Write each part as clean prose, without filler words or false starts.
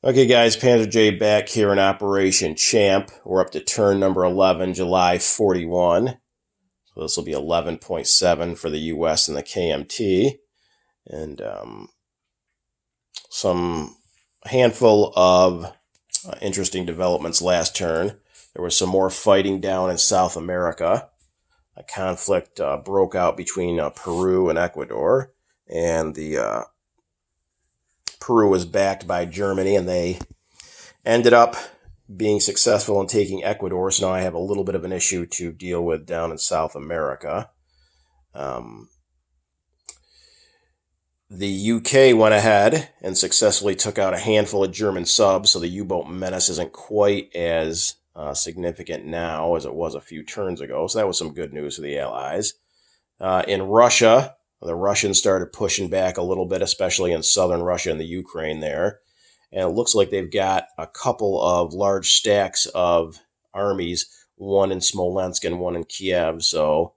Okay, guys, Panzer J back here in Operation Champ. We're up to turn number 11, July 41. So this will be 11.7 for the US and the KMT. And some handful of interesting developments last turn. There was some more fighting down in South America. A conflict broke out between Peru and Ecuador. And the Peru was backed by Germany, and they ended up being successful in taking Ecuador, so now I have a little bit of an issue to deal with down in South America. The UK went ahead and successfully took out a handful of German subs, so the U-boat menace isn't quite as significant now as it was a few turns ago, so that was some good news for the Allies. In Russia, the Russians started pushing back a little bit, especially in southern Russia and the Ukraine there. And it looks like they've got a couple of large stacks of armies, one in Smolensk and one in Kiev. So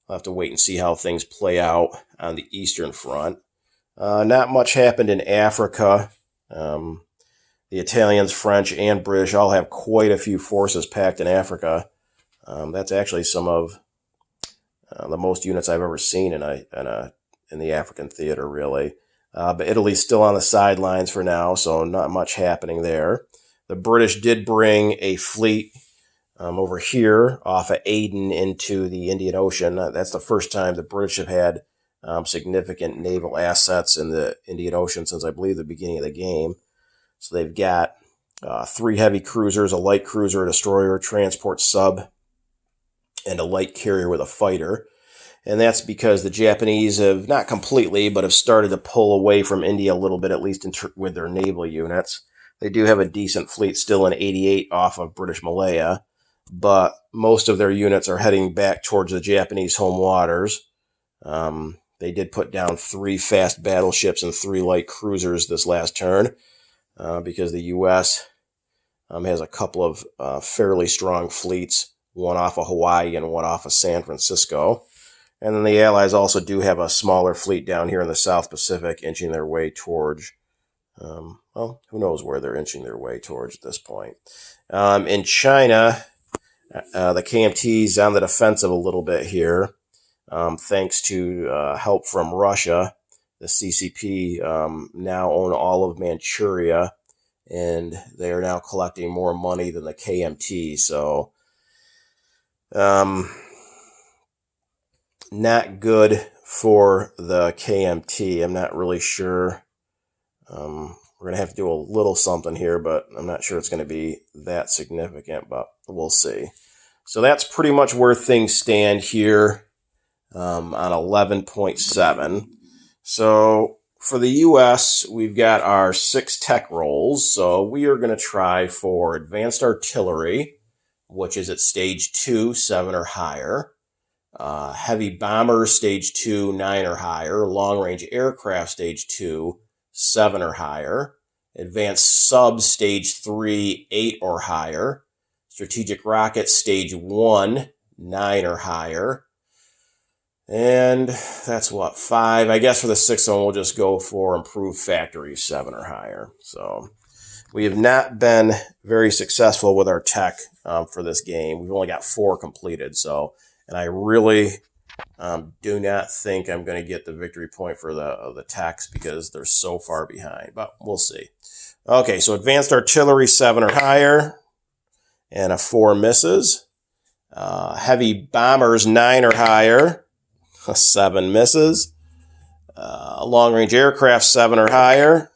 I'll have to wait and see how things play out on the Eastern Front. Not much happened in Africa. The Italians, French, and British all have quite a few forces packed in Africa. That's actually some of the most units I've ever seen in the African theater, really. But Italy's still on the sidelines for now, so not much happening there. The British did bring a fleet over here off of Aden into the Indian Ocean. That's the first time the British have had significant naval assets in the Indian Ocean since, I believe, the beginning of the game. So they've got 3 heavy cruisers, a light cruiser, a destroyer, a transport sub, and a light carrier with a fighter. And that's because the Japanese have, not completely, but have started to pull away from India a little bit, at least with their naval units. They do have a decent fleet still in 88 off of British Malaya, but most of their units are heading back towards the Japanese home waters. They did put down 3 fast battleships and 3 light cruisers this last turn because the U.S. Has a couple of fairly strong fleets, one off of Hawaii and one off of San Francisco. And then the Allies also do have a smaller fleet down here in the South Pacific, inching their way towards, well, who knows where they're inching their way towards at this point. In China, the KMT's on the defensive a little bit here, thanks to help from Russia. The CCP now own all of Manchuria, and they are now collecting more money than the KMT, so not good for the KMT. I'm not really sure. We're going to have to do a little something here, but I'm not sure it's going to be that significant, but we'll see. So that's pretty much where things stand here on 11.7. So for the U.S., we've got our 6 tech rolls. So we are going to try for advanced artillery, which is at stage 2, 7 or higher. Heavy bombers, stage 2, 9 or higher. Long-range aircraft, stage 2, 7 or higher. Advanced subs, stage 3, 8 or higher. Strategic rockets, stage 1, 9 or higher. And that's what, 5. I guess for the 6th one, we'll just go for improved factories, 7 or higher. So we have not been very successful with our tech for this game. We've only got 4 completed, so... And I really do not think I'm going to get the victory point for the techs because they're so far behind. But we'll see. Okay, so advanced artillery, 7 or higher. And a 4 misses. Heavy bombers, 9 or higher. A 7 misses. Long-range aircraft, 7 or higher.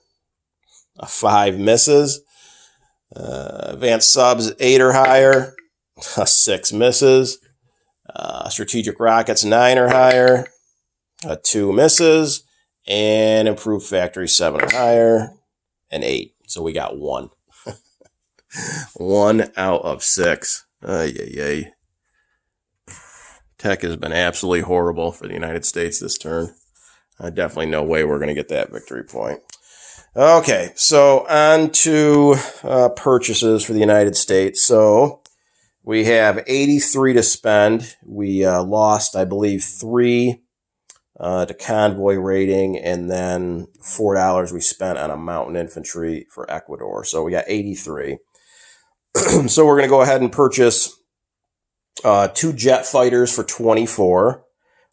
A 5 misses. Advanced subs, 8 or higher. A 6 misses. Strategic rockets, 9 or higher, 2 misses, and improved factory, 7 or higher, and 8. So we got 1. 1 out of 6. Ay. Tech has been absolutely horrible for the United States this turn. Definitely no way we're going to get that victory point. Okay, so on to purchases for the United States. So we have 83 to spend. We lost, I believe, 3 to convoy rating, and then $4 we spent on a mountain infantry for Ecuador. So we got 83. So we're going to go ahead and purchase 2 jet fighters for 24.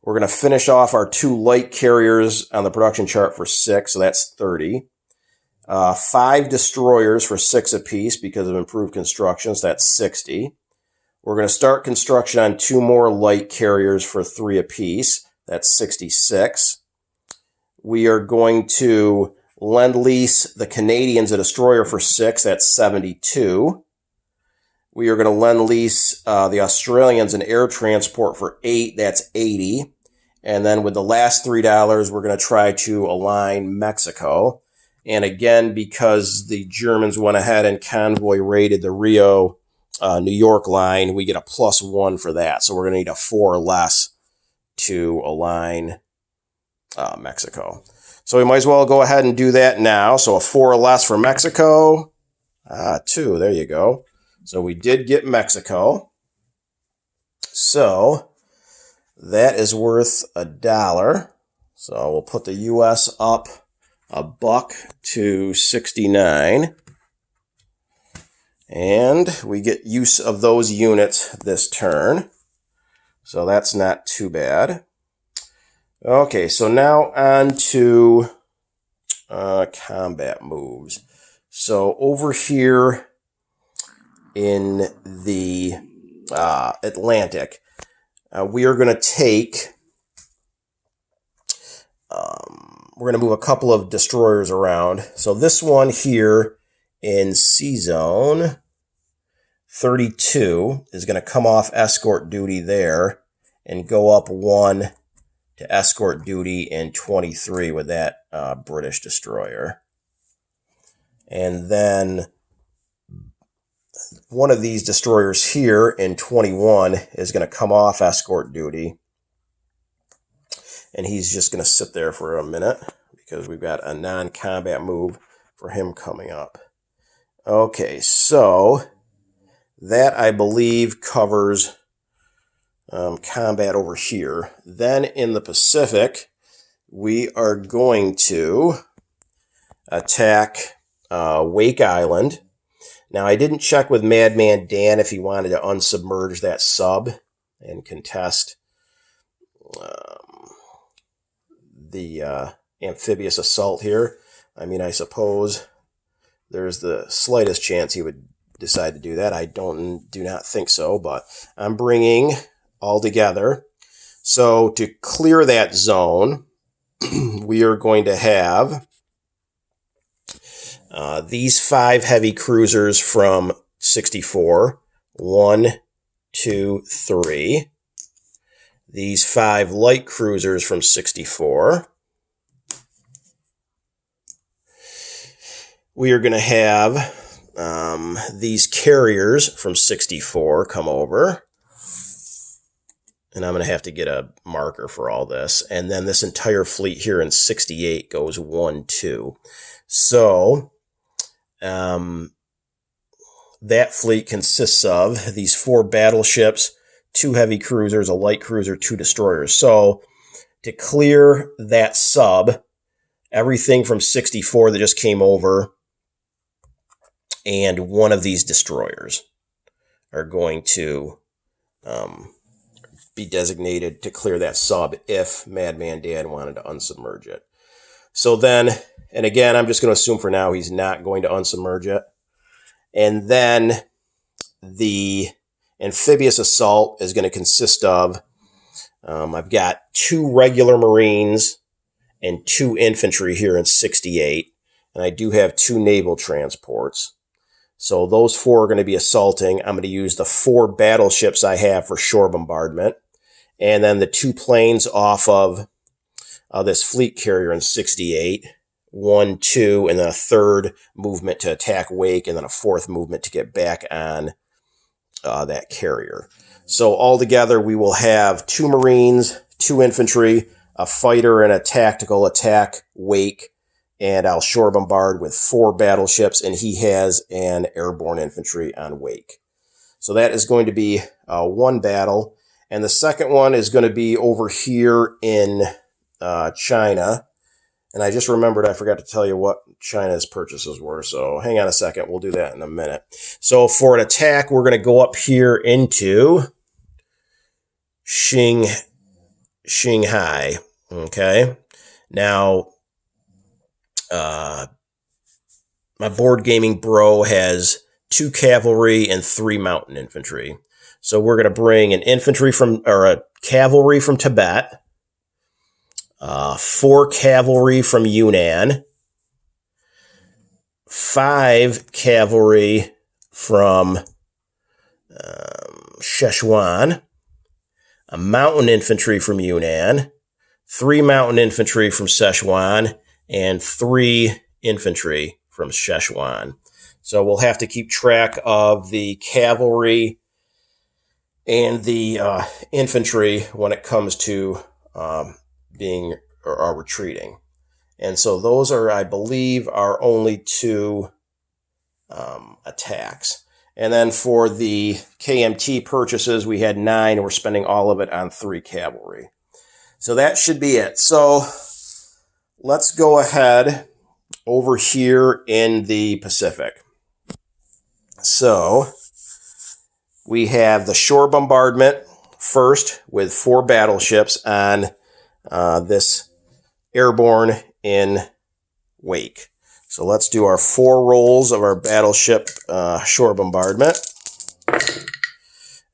We're going to finish off our 2 light carriers on the production chart for 6, so that's 30. 5 destroyers for 6 apiece because of improved construction, so that's 60. We're going to start construction on 2 more light carriers for 3 apiece. That's 66. We are going to lend-lease the Canadians a destroyer for 6. That's 72. We are going to lend-lease the Australians an air transport for 8. That's 80. And then with the last $3, we're going to try to align Mexico. And again, because the Germans went ahead and convoy raided the Rio, New York line, we get a +1 for that. So we're going to need a 4 or less to align Mexico. So we might as well go ahead and do that now. So a 4 or less for Mexico. 2, there you go. So we did get Mexico. So that is worth $1. So we'll put the U.S. up $1 to 69. And we get use of those units this turn. So that's not too bad. Okay, so now on to combat moves. So over here in the Atlantic, we are going to take, we're going to move a couple of destroyers around. So this one here in C Zone 32 is going to come off escort duty there and go up 1 to escort duty in 23 with that British destroyer. And then one of these destroyers here in 21 is going to come off escort duty. And he's just going to sit there for a minute because we've got a non-combat move for him coming up. Okay, so that, I believe, covers combat over here. Then in the Pacific, we are going to attack Wake Island. Now, I didn't check with Madman Dan if he wanted to unsubmerge that sub and contest the amphibious assault here. I mean, I suppose there's the slightest chance he would decide to do that. I do not think so, but I'm bringing all together. So to clear that zone, we are going to have these 5 heavy cruisers from 64. 1, 2, 3. These 5 light cruisers from 64. We are going to have these carriers from 64 come over. And I'm going to have to get a marker for all this. And then this entire fleet here in 68 goes 1, 2. So that fleet consists of these 4 battleships, 2 heavy cruisers, a light cruiser, 2 destroyers. So to clear that sub, everything from 64 that just came over and one of these destroyers are going to be designated to clear that sub if Madman Dan wanted to unsubmerge it. So then, and again, I'm just going to assume for now he's not going to unsubmerge it. And then the amphibious assault is going to consist of, I've got 2 regular Marines and 2 infantry here in 68. And I do have 2 naval transports. So those 4 are going to be assaulting. I'm going to use the 4 battleships I have for shore bombardment. And then the 2 planes off of this fleet carrier in 68. 1, 2, and then a 3rd movement to attack Wake, and then a 4th movement to get back on that carrier. So altogether, we will have 2 Marines, 2 infantry, a fighter, and a tactical attack Wake, and I'll shore bombard with 4 battleships, and he has an airborne infantry on Wake. So that is going to be 1 battle, and the second one is going to be over here in China. And I just remembered I forgot to tell you what China's purchases were. So hang on a second. We'll do that in a minute. So for an attack, we're going to go up here into Shanghai. Okay. Now, my board gaming bro has 2 cavalry and 3 mountain infantry. So we're going to bring a cavalry from Tibet, 4 cavalry from Yunnan, 5 cavalry from Sichuan, a mountain infantry from Yunnan, 3 mountain infantry from Sichuan, and 3 infantry from Sichuan. So we'll have to keep track of the cavalry and the infantry when it comes to retreating. And so those are, I believe, our only 2 attacks. And then for the KMT purchases, we had 9, and we're spending all of it on 3 cavalry. So that should be it. So let's go ahead over here in the Pacific. So we have the shore bombardment first with 4 battleships on this airborne in Wake. So let's do our 4 rolls of our battleship shore bombardment.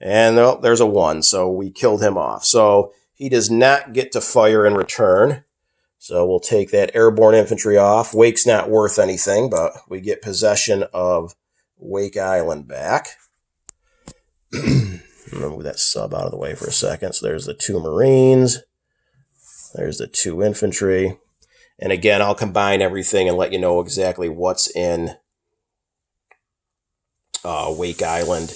And there's a 1, so we killed him off. So he does not get to fire in return. So we'll take that airborne infantry off. Wake's not worth anything, but we get possession of Wake Island back. Move that sub out of the way for a second. So there's the 2 Marines. There's the 2 infantry. And again, I'll combine everything and let you know exactly what's in Wake Island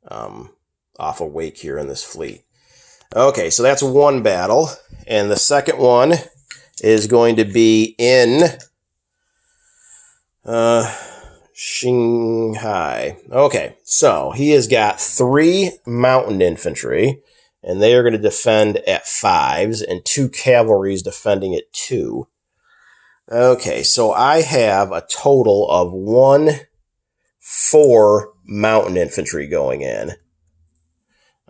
off of Wake here in this fleet. Okay, so that's 1 battle. And the second one is going to be in Shanghai. Okay, so he has got 3 mountain infantry, and they are going to defend at 5s, and 2 cavalry is defending at 2. Okay, so I have a total of 4 mountain infantry going in.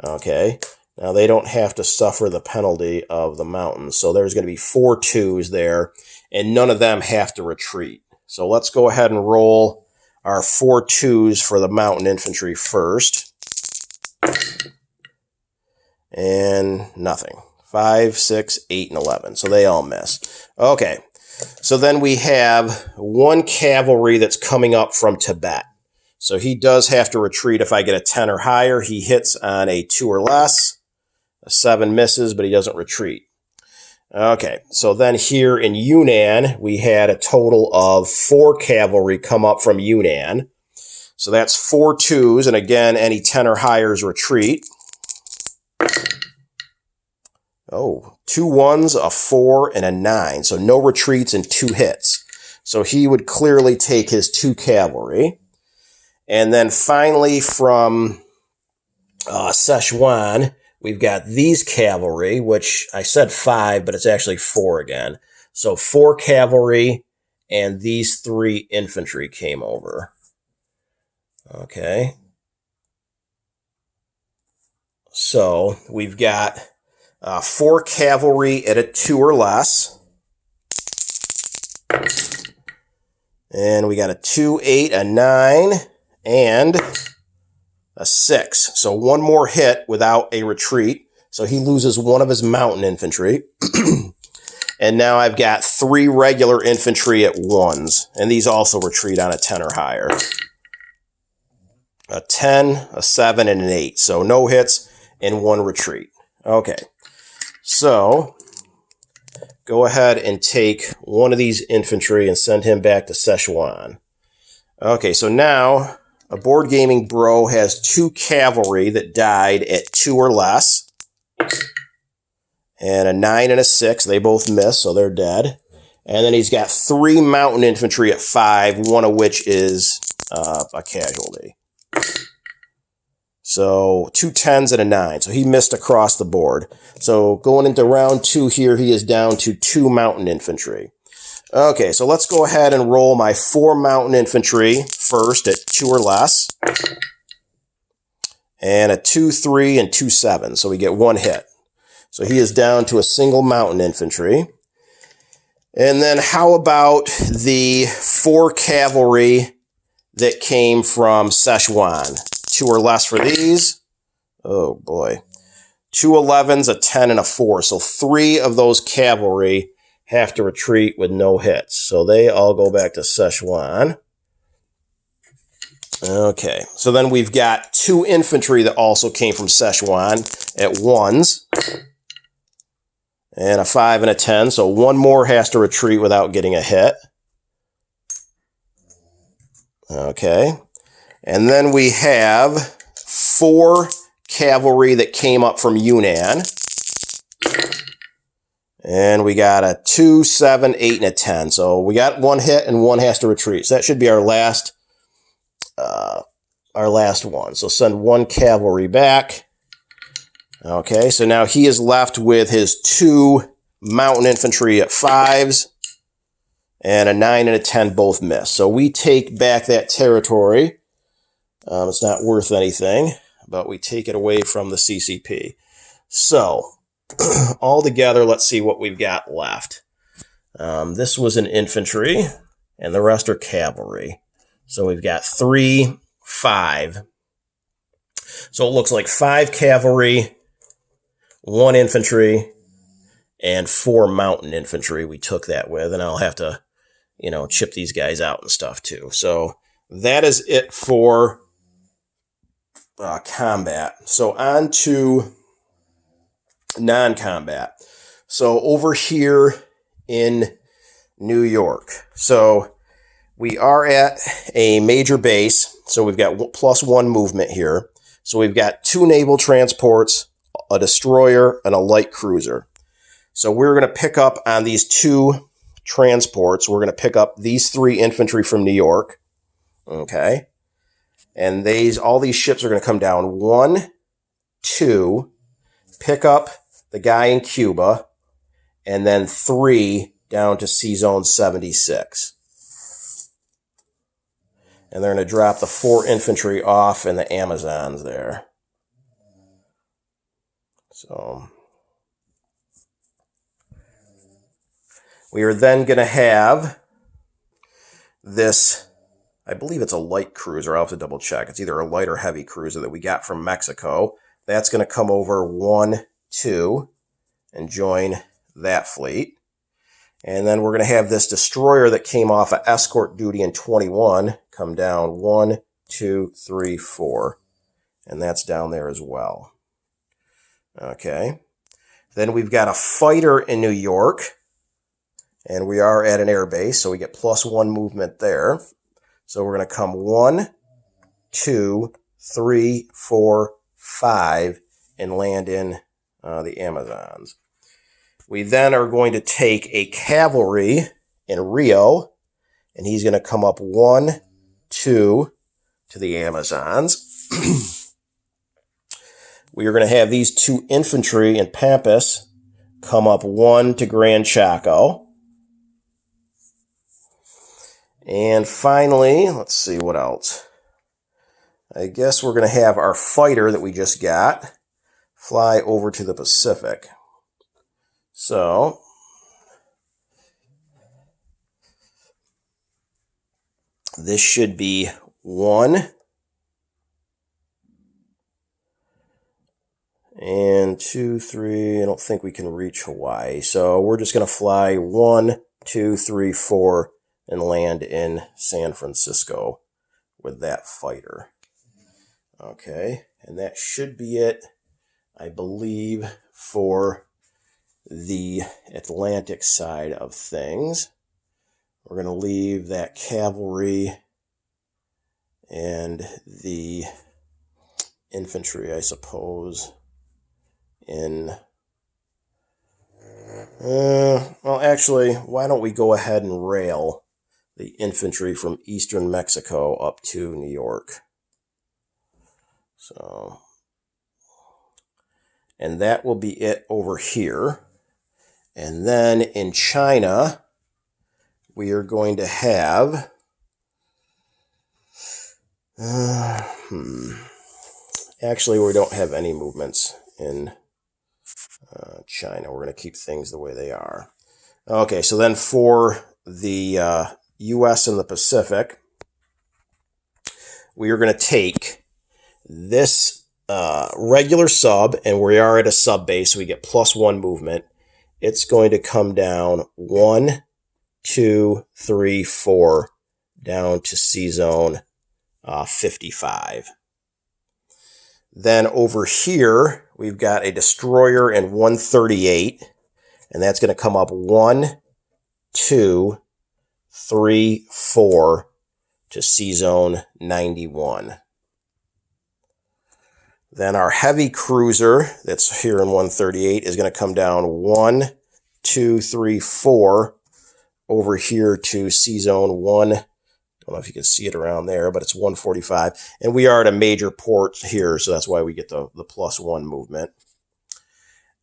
Okay, now they don't have to suffer the penalty of the mountains, so there's going to be 4 2s there, and none of them have to retreat. So let's go ahead and roll our 4 2s for the mountain infantry first. And nothing. 5, 6, 8, and 11. So they all missed. Okay. So then we have 1 cavalry that's coming up from Tibet. So he does have to retreat if I get a 10 or higher. He hits on a 2 or less. A 7 misses, but he doesn't retreat. Okay, so then here in Yunnan, we had a total of 4 cavalry come up from Yunnan. So that's 4 2s, and again, any 10 or higher's retreat. Oh, 2 1s, a 4, and a 9. So no retreats and 2 hits. So he would clearly take his 2 cavalry. And then finally from Sichuan, we've got these cavalry, which I said 5, but it's actually 4 again. So 4 cavalry and these 3 infantry came over. Okay. So we've got 4 cavalry at a 2 or less. And we got a 2, 8, a 9, and a 6. So 1 more hit without a retreat. So he loses 1 of his mountain infantry. And now I've got 3 regular infantry at 1s. And these also retreat on a 10 or higher. A 10, a 7, and an 8. So no hits and 1 retreat. Okay. So go ahead and take 1 of these infantry and send him back to Sichuan. Okay, so now a board gaming bro has 2 cavalry that died at 2 or less. And a 9 and a 6. They both miss, so they're dead. And then he's got 3 mountain infantry at 5, 1 of which is a casualty. So 2 10s and a 9. So he missed across the board. So going into round 2 here, he is down to 2 mountain infantry. Okay, so let's go ahead and roll my 4 mountain infantry first at 2 or less. And a 2 3 and 2 7. So we get 1 hit. So he is down to a single mountain infantry. And then how about the 4 cavalry that came from Szechuan? 2 or less for these. Oh boy. 2 11s, a 10, and a 4. So 3 of those cavalry have to retreat with no hits. So they all go back to Szechuan. Okay. So then we've got 2 infantry that also came from Szechuan at 1s. And a 5 and a 10. So 1 more has to retreat without getting a hit. Okay. And then we have 4 cavalry that came up from Yunnan. And we got a 2, 7, 8, and a 10. So we got 1 hit and 1 has to retreat. So that should be our last one. So send 1 cavalry back. Okay, so now he is left with his 2 mountain infantry at 5s. And a 9 and a 10 both miss. So we take back that territory. It's not worth anything, but we take it away from the CCP. So, all together, let's see what we've got left. This was an infantry, and the rest are cavalry. So we've got 3, 5. So it looks like 5 cavalry, 1 infantry, and 4 mountain infantry we took that with. And I'll have to, chip these guys out and stuff too. So that is it for combat. So on to non-combat. So over here in New York. So we are at a major base. So we've got +1 movement here. So we've got 2 naval transports, a destroyer, and a light cruiser. So we're going to pick up on these 2 transports. We're going to pick up these 3 infantry from New York. Okay. And all these ships are going to come down 1, 2, pick up the guy in Cuba, and then 3 down to Sea Zone 76. And they're going to drop the 4 infantry off in the Amazons there. So we are then going to have this, I believe it's a light cruiser. I'll have to double check. It's either a light or heavy cruiser that we got from Mexico. That's going to come over 1, 2 and join that fleet. And then we're going to have this destroyer that came off of escort duty in 21 come down 1, 2, 3, 4. And that's down there as well. Okay. Then we've got a fighter in New York. And we are at an air base, so we get +1 movement there. So we're going to come 1, 2, 3, 4, 5, and land in the Amazons. We then are going to take a cavalry in Rio, and he's going to come up 1, 2 to the Amazons. We are going to have these 2 infantry in Pampas come up 1 to Grand Chaco. And finally, let's see what else. I guess we're going to have our fighter that we just got fly over to the Pacific. So, this should be 1 and 2, 3. I don't think we can reach Hawaii. So we're just going to fly 1, 2, 3, 4 and land in San Francisco with that fighter. Okay, and that should be it, I believe, for the Atlantic side of things. We're going to leave that cavalry and the infantry, I suppose, in... well, actually, why don't we go ahead and rail the infantry from eastern Mexico up to New York? So, and that will be it over here. And then in China, we are going to have... Actually, we don't have any movements in China. We're going to keep things the way they are. Okay, so then for the U.S. and the Pacific, we are going to take this regular sub, and we are at a sub base, so we get +1 movement. It's going to come down 1, 2, 3, 4, down to C zone 55. Then over here, we've got a destroyer in 138, and that's going to come up 1, 2, 3, 4 to C zone 91. Then our heavy cruiser that's here in 138 is going to come down 1, 2, 3, 4 over here to C zone 1. Don't know if you can see it around there, but it's 145. And we are at a major port here, so that's why we get the +1 movement.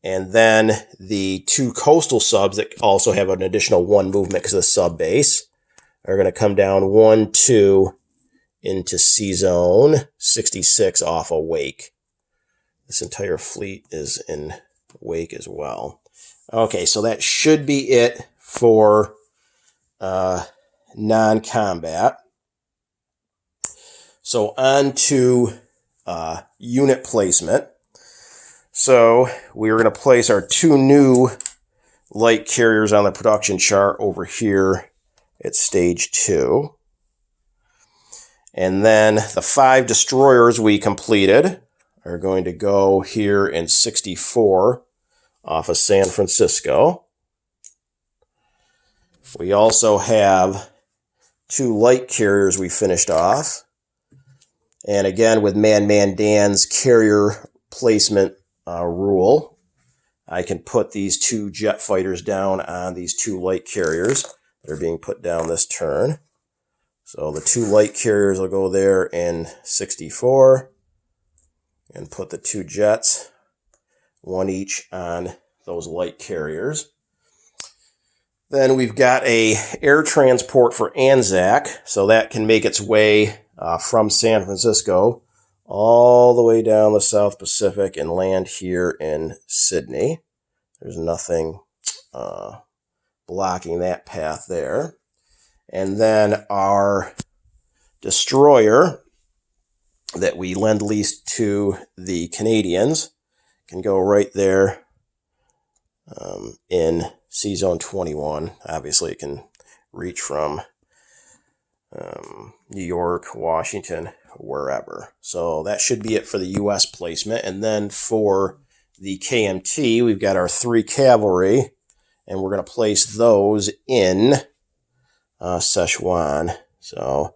And then the 2 coastal subs that also have an additional 1 movement because of the sub base are going to come down 1, 2 into C zone 66 off of Wake. This entire fleet is in Wake as well. Okay, so that should be it for non-combat. So on to unit placement. So we're going to place our 2 new light carriers on the production chart over here at stage 2. And then the 5 destroyers we completed are going to go here in 64 off of San Francisco. We also have 2 light carriers we finished off. And again, with Man Dan's carrier placement rule, I can put these 2 jet fighters down on these 2 light carriers that are being put down this turn. So the 2 light carriers will go there in 64 and put the 2 jets, 1 each on those light carriers. Then we've got a air transport for Anzac, so that can make its way from San Francisco all the way down the South Pacific and land here in Sydney. There's nothing blocking that path there. And then our destroyer that we lend-lease to the Canadians can go right there in C zone 21. Obviously, it can reach from New York, Washington, wherever. So that should be it for the U.S. placement. And then for the KMT, we've got our 3 cavalry, and we're going to place those in Sichuan. So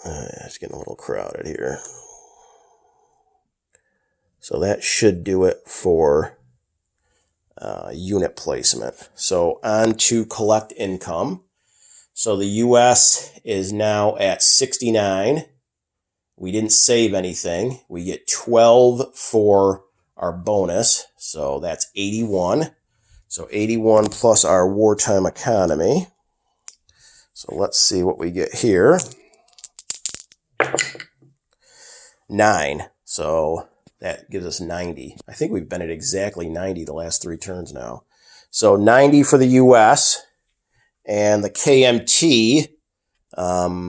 it's getting a little crowded here. So that should do it for unit placement. So on to collect income. So the U.S. is now at 69. We didn't save anything. We get 12 for our bonus. So that's 81. So 81 plus our wartime economy. So let's see what we get here. 9. So that gives us 90. I think we've been at exactly 90 the last 3 turns now. So 90 for the U.S. And the KMT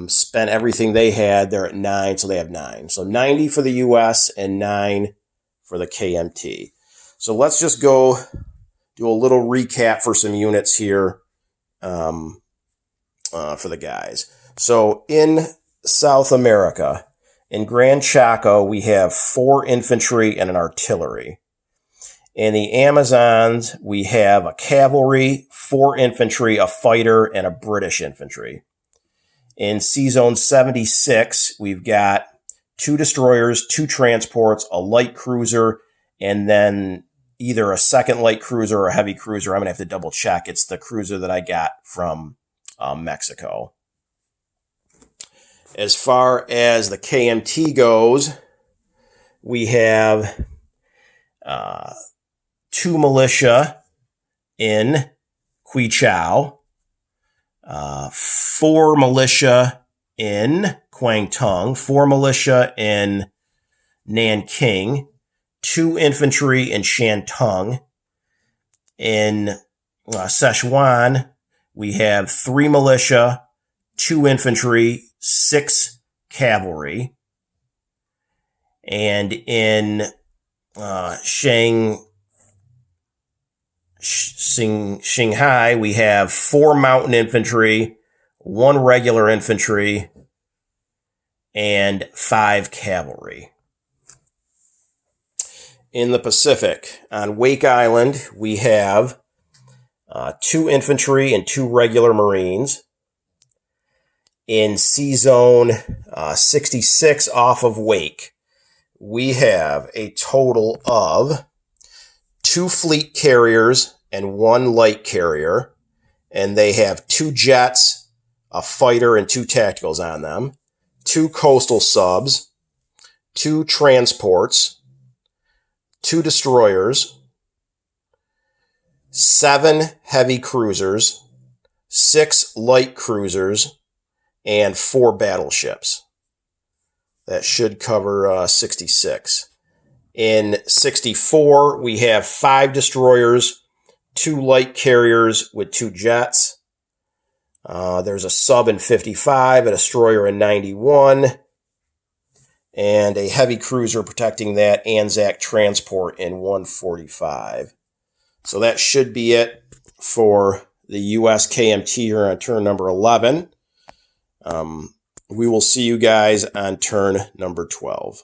spent everything they had. They're at 9, so they have 9. So 90 for the U.S. and 9 for the KMT. So let's just go do a little recap for some units here for the guys. So in South America, in Gran Chaco, we have 4 infantry and an artillery. In the Amazons, we have a cavalry, 4 infantry, a fighter, and a British infantry. In C Zone 76, we've got 2 destroyers, 2 transports, a light cruiser, and then either a second light cruiser or a heavy cruiser. I'm going to have to double check. It's the cruiser that I got from Mexico. As far as the KMT goes, we have 2 militia in Quichao, 4 militia in Kwangtung, 4 militia in Nanking, 2 infantry in Shantung. In Sichuan, we have 3 militia, 2 infantry, 6 cavalry. And in Shanghai, we have 4 mountain infantry, 1 regular infantry, and 5 cavalry. In the Pacific, on Wake Island, we have 2 infantry and 2 regular Marines. In Sea Zone 66 off of Wake, we have a total of 2 fleet carriers and 1 light carrier, and they have 2 jets, a fighter, and 2 tacticals on them, 2 coastal subs, 2 transports, 2 destroyers, 7 heavy cruisers, 6 light cruisers, and 4 battleships. That should cover 66. In 64, we have 5 destroyers, 2 light carriers with 2 jets. There's a sub in 55, a destroyer in 91, and a heavy cruiser protecting that Anzac transport in 145. So that should be it for the U.S. KMT here on turn number 11. We will see you guys on turn number 12.